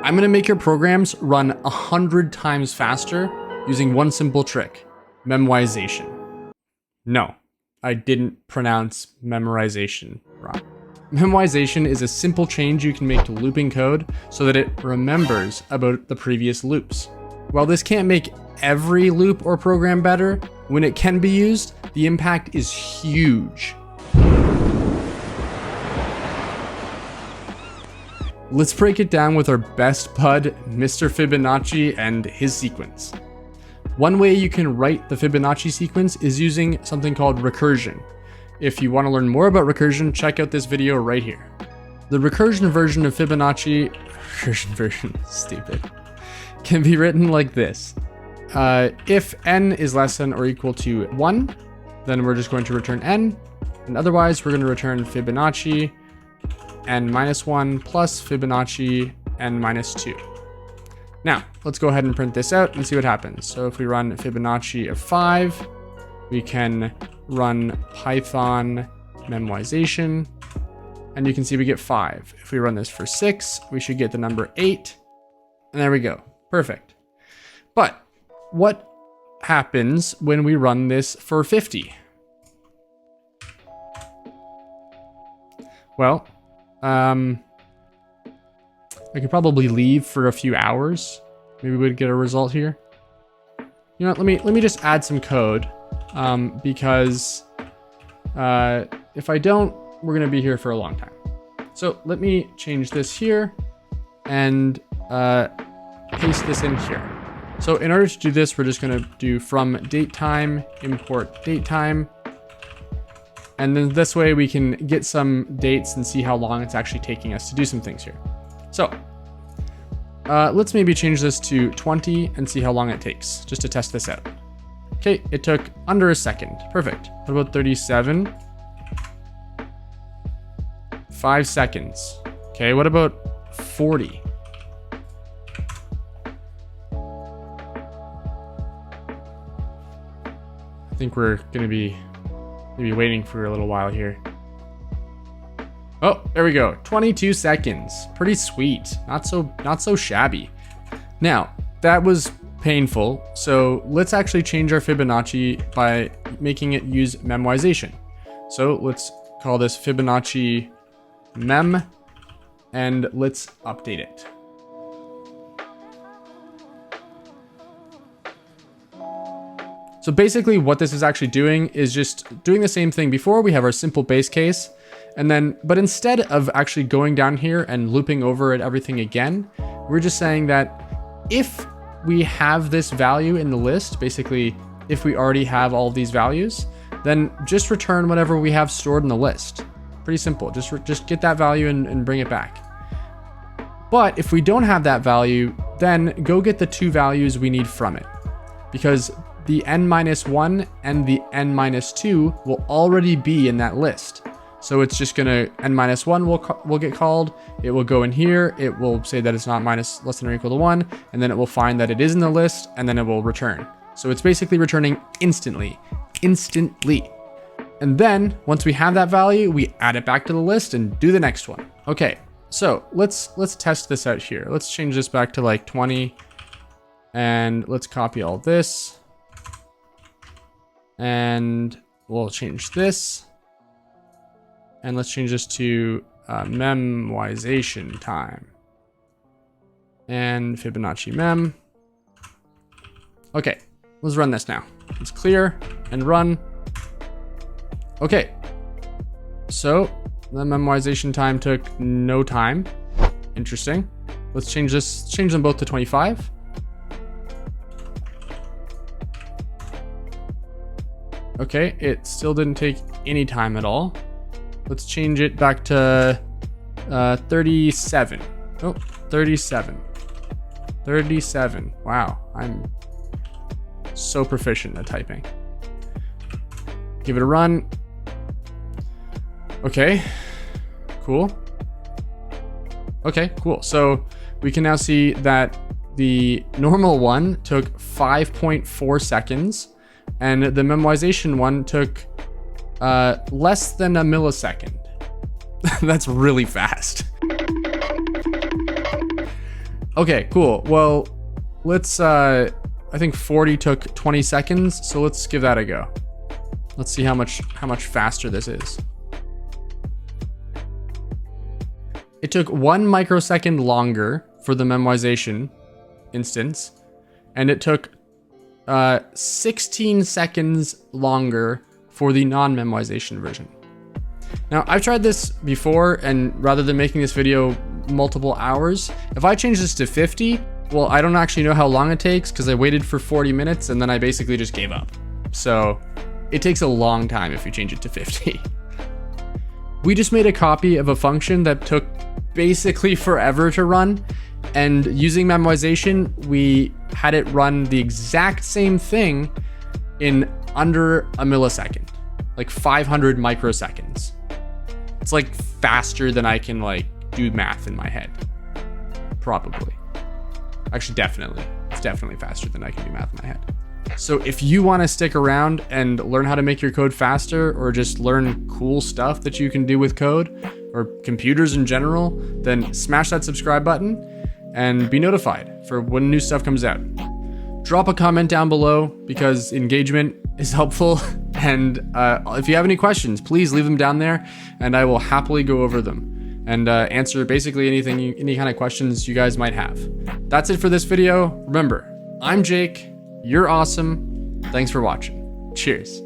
I'm gonna make your programs run 100 times faster using one simple trick, memoization. No, I didn't pronounce memorization wrong. Memoization is a simple change you can make to looping code so that it remembers about the previous loops. While this can't make every loop or program better, when it can be used, the impact is huge. Let's break it down with our best bud, Mr. Fibonacci and his sequence. One way you can write the Fibonacci sequence is using something called recursion. If you want to learn more about recursion, check out this video right here. The recursion version of Fibonacci, stupid, can be written like this. If n is less than or equal to 1, then we're just going to return n, and otherwise we're going to return Fibonacci n minus 1 plus Fibonacci n minus 2. Now, let's go ahead and print this out and see what happens. So if we run Fibonacci of 5, we can run Python Memoization, and you can see we get 5. If we run this for 6, we should get the number 8, and there we go. Perfect. But what happens when we run this for 50? Well, I could probably leave for a few hours. Maybe we'd get a result here. You know what, let me just add some code, because if I don't, we're gonna be here for a long time. So let me change this here and paste this in here. So in order to do this, we're just gonna do from datetime, import datetime. And then this way we can get some dates and see how long it's actually taking us to do some things here. So let's maybe change this to 20 and see how long it takes, just to test this out. Okay, it took under a second. Perfect. What about 37? 5 seconds. Okay, what about 40? I think we're gonna be maybe waiting for a little while here. Oh, there we go. 22 seconds. Pretty sweet. Not so shabby. Now, that was painful. So let's actually change our Fibonacci by making it use memoization. So let's call this Fibonacci mem, and let's update it. So basically what this is actually doing is just doing the same thing before. We have our simple base case, and then, but instead of actually going down here and looping over it everything again, we're just saying that if we have this value in the list, basically if we already have all of these values, then just return whatever we have stored in the list. Pretty simple, just get that value and bring it back. But if we don't have that value, then go get the 2 values we need from it, because the n-1 and the n-2 will already be in that list. So it's just gonna, n-1 will get called, it will go in here, it will say that it's not less than or equal to 1, and then it will find that it is in the list, and then it will return. So it's basically returning instantly. And then once we have that value, we add it back to the list and do the next one. Okay, so let's test this out here. Let's change this back to like 20, and let's copy all this. And we'll change this, and let's change this to memoization time and Fibonacci mem. Okay, let's run this now. Let's clear and run. Okay, so the memoization time took no time. Interesting. Let's change them both to 25. Okay, it still didn't take any time at all. Let's change it back to 37. Oh, 37. 37. Wow, I'm so proficient at typing. Give it a run. Okay, cool. Okay, cool. So we can now see that the normal one took 5.4 seconds. And the memoization one took less than a millisecond. That's really fast. Okay, cool. Well, let's, I think 40 took 20 seconds, so let's give that a go. Let's see how much faster this is. It took 1 microsecond longer for the memoization instance, and it took 16 seconds longer for the non-memoization version. Now, I've tried this before, and rather than making this video multiple hours, if I change this to 50, well, I don't actually know how long it takes because I waited for 40 minutes and then I basically just gave up. So it takes a long time if you change it to 50. We just made a copy of a function that took basically forever to run, and using memoization, we had it run the exact same thing in under a millisecond, like 500 microseconds. It's like faster than I can like do math in my head. Probably. Actually, definitely. It's definitely faster than I can do math in my head. So if you want to stick around and learn how to make your code faster, or just learn cool stuff that you can do with code or computers in general, then smash that subscribe button and be notified for when new stuff comes out. Drop a comment down below because engagement is helpful. And if you have any questions, please leave them down there and I will happily go over them and answer basically any kind of questions you guys might have. That's it for this video. Remember, I'm Jake. You're awesome. Thanks for watching. Cheers.